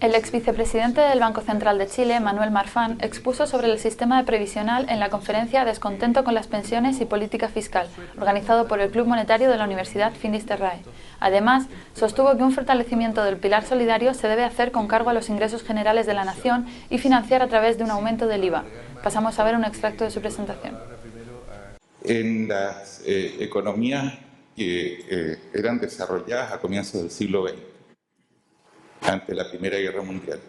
El ex vicepresidente del Banco Central de Chile, Manuel Marfan, expuso sobre el sistema previsional en la conferencia Descontento con las pensiones y política fiscal, organizado por el Club Monetario de la Universidad Finisterrae. Además, sostuvo que un fortalecimiento del pilar solidario se debe hacer con cargo a los ingresos generales de la nación y financiar a través de un aumento del IVA. Pasamos a ver un extracto de su presentación. En las economías que eran desarrolladas a comienzos del siglo XX, ante la Primera Guerra Mundial,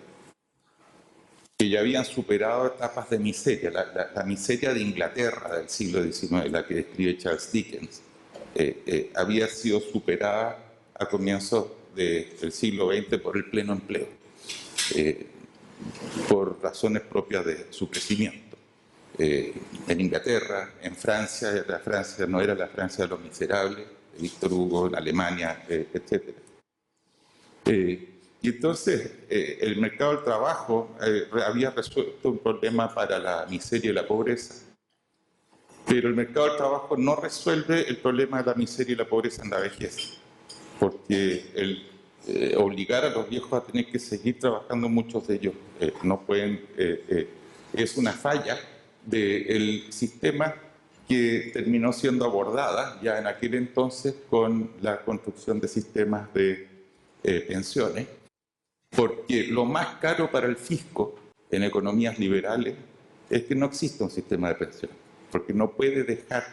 que ya habían superado etapas de miseria, la miseria de Inglaterra del siglo XIX, la que describe Charles Dickens, había sido superada a comienzos del siglo XX por el pleno empleo, por razones propias de su crecimiento. En Inglaterra, en Francia, la Francia no era la Francia de los miserables, de Víctor Hugo, en Alemania, etc. Y entonces el mercado del trabajo había resuelto un problema para la miseria y la pobreza, pero el mercado del trabajo no resuelve el problema de la miseria y la pobreza en la vejez, porque obligar a los viejos a tener que seguir trabajando, muchos de ellos no pueden, es una falla del sistema que terminó siendo abordada ya en aquel entonces con la construcción de sistemas de pensiones, porque lo más caro para el fisco en economías liberales es que no existe un sistema de pensiones, porque no puede dejar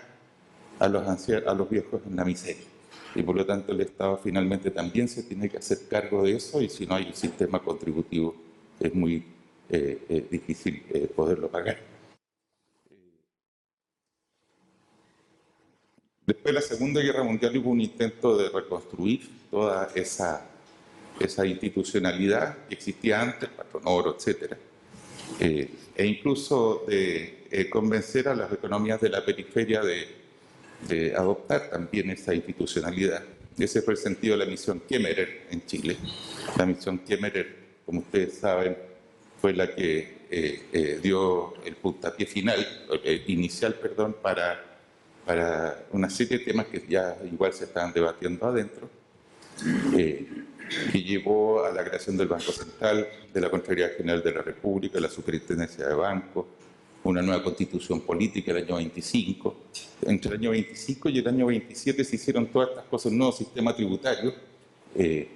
a los viejos en la miseria. Y por lo tanto el Estado finalmente también se tiene que hacer cargo de eso, y si no hay un sistema contributivo es muy difícil poderlo pagar. Después de la Segunda Guerra Mundial hubo un intento de reconstruir toda esa institucionalidad que existía antes, patrón oro, etc. E incluso de convencer a las economías de la periferia de adoptar también esa institucionalidad. Ese fue el sentido de la misión Kemmerer en Chile. La misión Kemmerer, como ustedes saben, fue la que dio el puntapié inicial, para una serie de temas que ya igual se estaban debatiendo adentro, que llevó a la creación del Banco Central, de la Contraloría General de la República, la Superintendencia de Bancos, una nueva constitución política el año 25. Entre el año 25 y el año 27 se hicieron todas estas cosas, un nuevo sistema tributario, el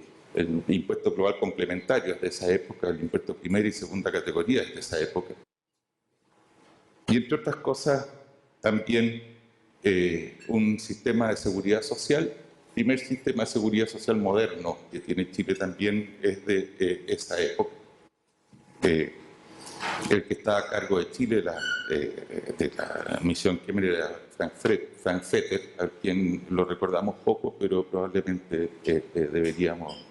impuesto global complementario de esa época, el impuesto primera y segunda categoría de esa época. Y entre otras cosas, también un sistema de seguridad social. El primer sistema de seguridad social moderno que tiene Chile también es de esa época. El que estaba a cargo de Chile, de la misión Kemmerer, era Frank Fetter, a quien lo recordamos poco, pero probablemente deberíamos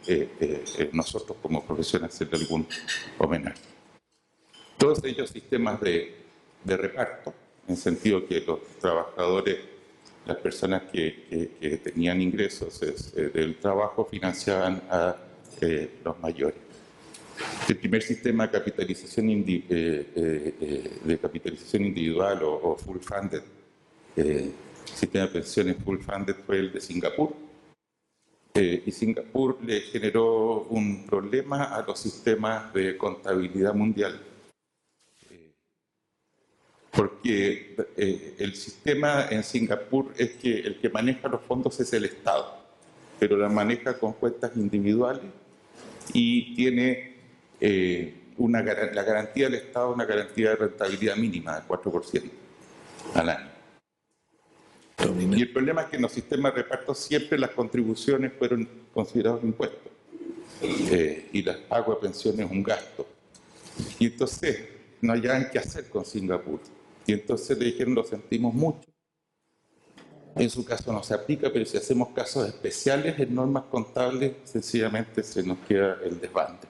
nosotros como profesión hacerle algún homenaje. Todos ellos sistemas de reparto, en el sentido que los trabajadores, las personas que tenían ingresos del trabajo, financiaban a los mayores. El primer sistema de capitalización, individual o full funded, sistema de pensiones full funded, fue el de Singapur. Y Singapur le generó un problema a los sistemas de contabilidad mundial, porque el sistema en Singapur es que el que maneja los fondos es el Estado, pero la maneja con cuentas individuales y tiene la garantía del Estado, una garantía de rentabilidad mínima de 4% al año. Y el problema es que en los sistemas de reparto siempre las contribuciones fueron consideradas impuestos y las pago de pensiones un gasto. Y entonces no hallaban qué hacer con Singapur. Y entonces le dijeron, lo sentimos mucho. En su caso no se aplica, pero si hacemos casos especiales en normas contables, sencillamente se nos queda el desbande.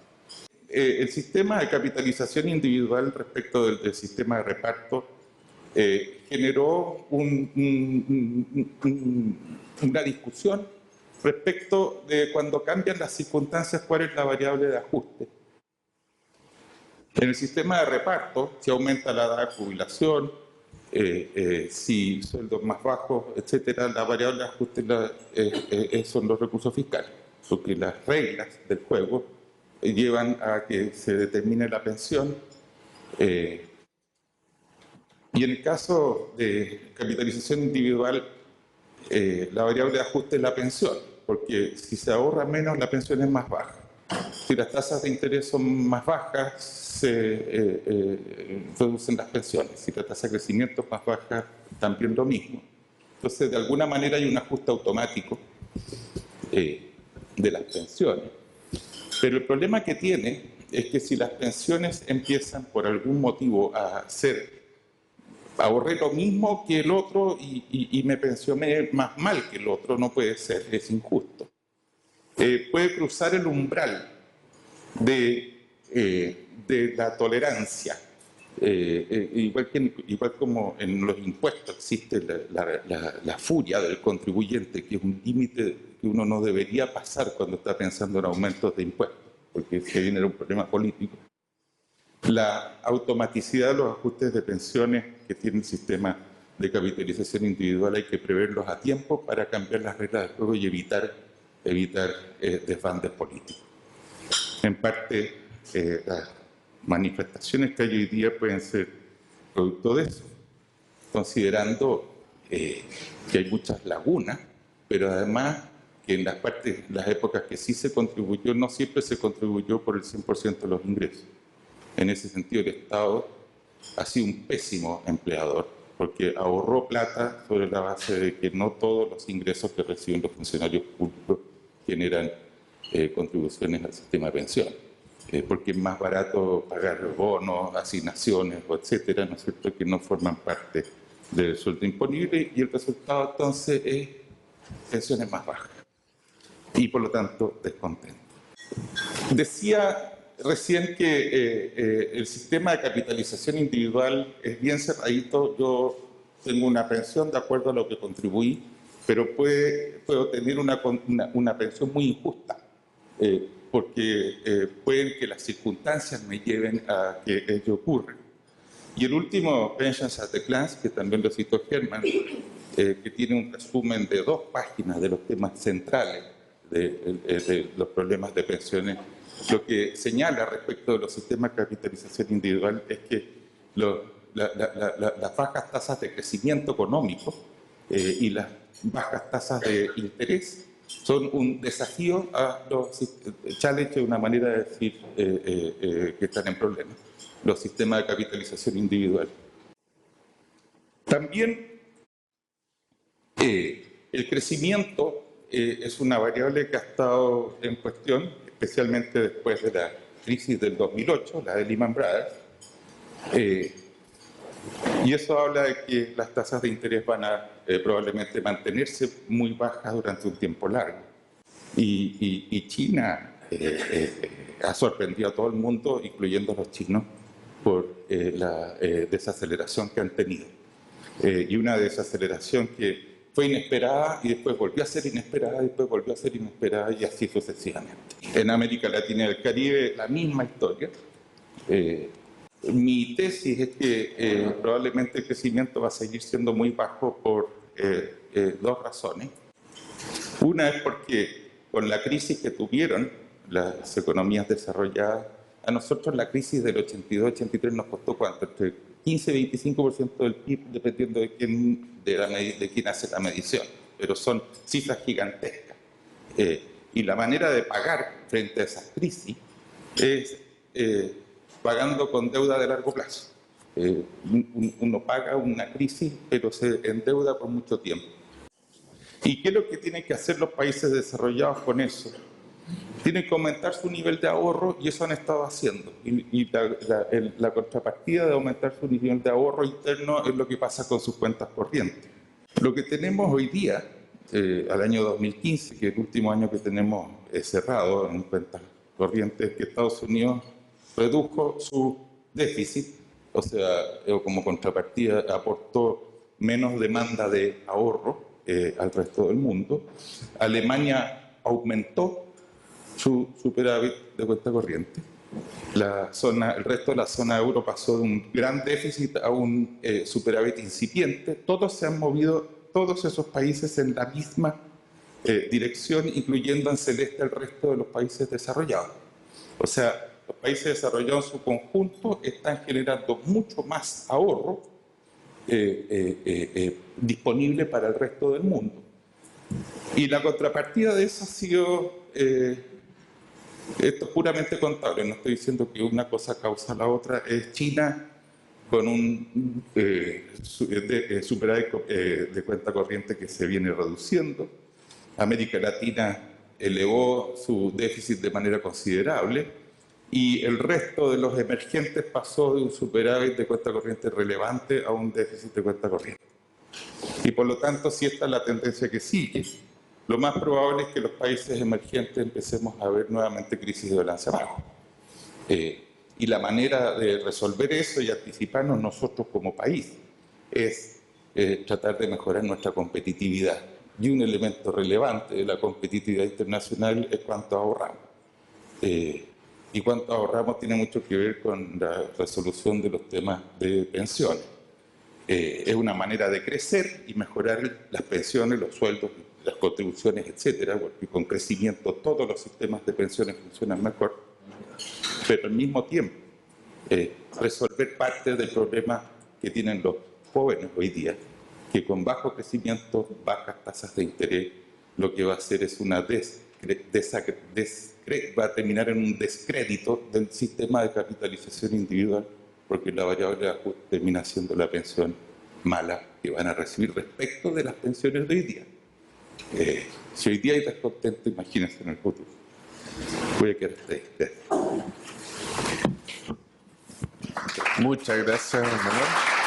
El sistema de capitalización individual respecto del sistema de reparto generó una discusión respecto de cuando cambian las circunstancias, cuál es la variable de ajuste. En el sistema de reparto, si aumenta la edad de jubilación, si sueldos más bajos, etcétera, la variable de ajuste son los recursos fiscales, porque las reglas del juego llevan a que se determine la pensión. Y en el caso de capitalización individual, la variable de ajuste es la pensión, porque si se ahorra menos, la pensión es más baja. Si las tasas de interés son más bajas, se reducen las pensiones. Si la tasa de crecimiento es más baja, también lo mismo. Entonces, de alguna manera hay un ajuste automático de las pensiones. Pero el problema que tiene es que si las pensiones empiezan por algún motivo a ser, ahorré lo mismo que el otro y me pensioné más mal que el otro, no puede ser, es injusto. Puede cruzar el umbral de la tolerancia. Igual como en los impuestos existe la furia del contribuyente, que es un límite que uno no debería pasar cuando está pensando en aumentos de impuestos, porque se genera un problema político. La automaticidad de los ajustes de pensiones que tiene el sistema de capitalización individual hay que preverlos a tiempo para cambiar las reglas del juego y evitar desbandes políticos. En parte, las manifestaciones que hay hoy día pueden ser producto de eso, considerando que hay muchas lagunas, pero además que en las épocas que sí se contribuyó, no siempre se contribuyó por el 100% de los ingresos. En ese sentido, el Estado ha sido un pésimo empleador, porque ahorró plata sobre la base de que no todos los ingresos que reciben los funcionarios públicos generan contribuciones al sistema de pensiones. Porque es más barato pagar bonos, asignaciones, etcétera, ¿no es cierto?, que no forman parte del sueldo imponible, y el resultado entonces es pensiones más bajas y por lo tanto descontento. Decía recién que el sistema de capitalización individual es bien cerradito. Yo tengo una pensión de acuerdo a lo que contribuí, pero puedo tener una pensión muy injusta, porque pueden que las circunstancias me lleven a que ello ocurra. Y el último, Pensions at a Glance, que también lo citó Herman, que tiene un resumen de 2 páginas de los temas centrales de los problemas de pensiones, lo que señala respecto de los sistemas de capitalización individual es que las bajas tasas de crecimiento económico y las bajas tasas de interés son un desafío a los challenge, de una manera de decir que están en problemas, los sistemas de capitalización individual. También el crecimiento es una variable que ha estado en cuestión, especialmente después de la crisis del 2008, la de Lehman Brothers, y eso habla de que las tasas de interés van a probablemente mantenerse muy bajas durante un tiempo largo. Y China ha sorprendido a todo el mundo, incluyendo a los chinos, por la desaceleración que han tenido. Y una desaceleración que fue inesperada y después volvió a ser inesperada y después volvió a ser inesperada, y así sucesivamente. En América Latina y el Caribe la misma historia. Mi tesis es que probablemente el crecimiento va a seguir siendo muy bajo por 2 razones. Una es porque con la crisis que tuvieron las economías desarrolladas, a nosotros la crisis del 82-83 nos costó ¿cuánto? Entre 15 y 25% del PIB, dependiendo de quién hace la medición, pero son cifras gigantescas. Y la manera de pagar frente a esas crisis es pagando con deuda de largo plazo. Uno paga una crisis, pero se endeuda por mucho tiempo. ¿Y qué es lo que tienen que hacer los países desarrollados con eso? Tienen que aumentar su nivel de ahorro, y eso han estado haciendo. Y la contrapartida de aumentar su nivel de ahorro interno es lo que pasa con sus cuentas corrientes. Lo que tenemos hoy día, al año 2015, que es el último año que tenemos cerrado en cuentas corrientes, es que Estados Unidos redujo su déficit, o sea, como contrapartida aportó menos demanda de ahorro al resto del mundo. Alemania aumentó su superávit de cuenta corriente. El resto de la zona euro pasó de un gran déficit a un superávit incipiente. Todos se han movido, todos esos países, en la misma dirección, incluyendo en celeste el resto de los países desarrollados. O sea, los países desarrollados en su conjunto están generando mucho más ahorro disponible para el resto del mundo. Y la contrapartida de eso ha sido, esto es puramente contable, no estoy diciendo que una cosa causa la otra, es China con un superávit de cuenta corriente que se viene reduciendo. América Latina elevó su déficit de manera considerable y el resto de los emergentes pasó de un superávit de cuenta corriente relevante a un déficit de cuenta corriente. Y por lo tanto, si esta es la tendencia que sigue, lo más probable es que los países emergentes empecemos a ver nuevamente crisis de balance bajo. Y la manera de resolver eso y anticiparnos nosotros como país es tratar de mejorar nuestra competitividad. Y un elemento relevante de la competitividad internacional es cuánto ahorramos. Y cuánto ahorramos tiene mucho que ver con la resolución de los temas de pensiones. Es una manera de crecer y mejorar las pensiones, los sueldos, las contribuciones, etcétera, porque con crecimiento todos los sistemas de pensiones funcionan mejor. Pero al mismo tiempo, resolver parte del problema que tienen los jóvenes hoy día, que con bajo crecimiento, bajas tasas de interés, lo que va a hacer es una va a terminar en un descrédito del sistema de capitalización individual, porque la variable de ajuste termina siendo la pensión mala que van a recibir respecto de las pensiones de hoy día. Si hoy día hay descontento, imagínense en el futuro. Voy a quedar hasta ahí. Muchas gracias, Manuel.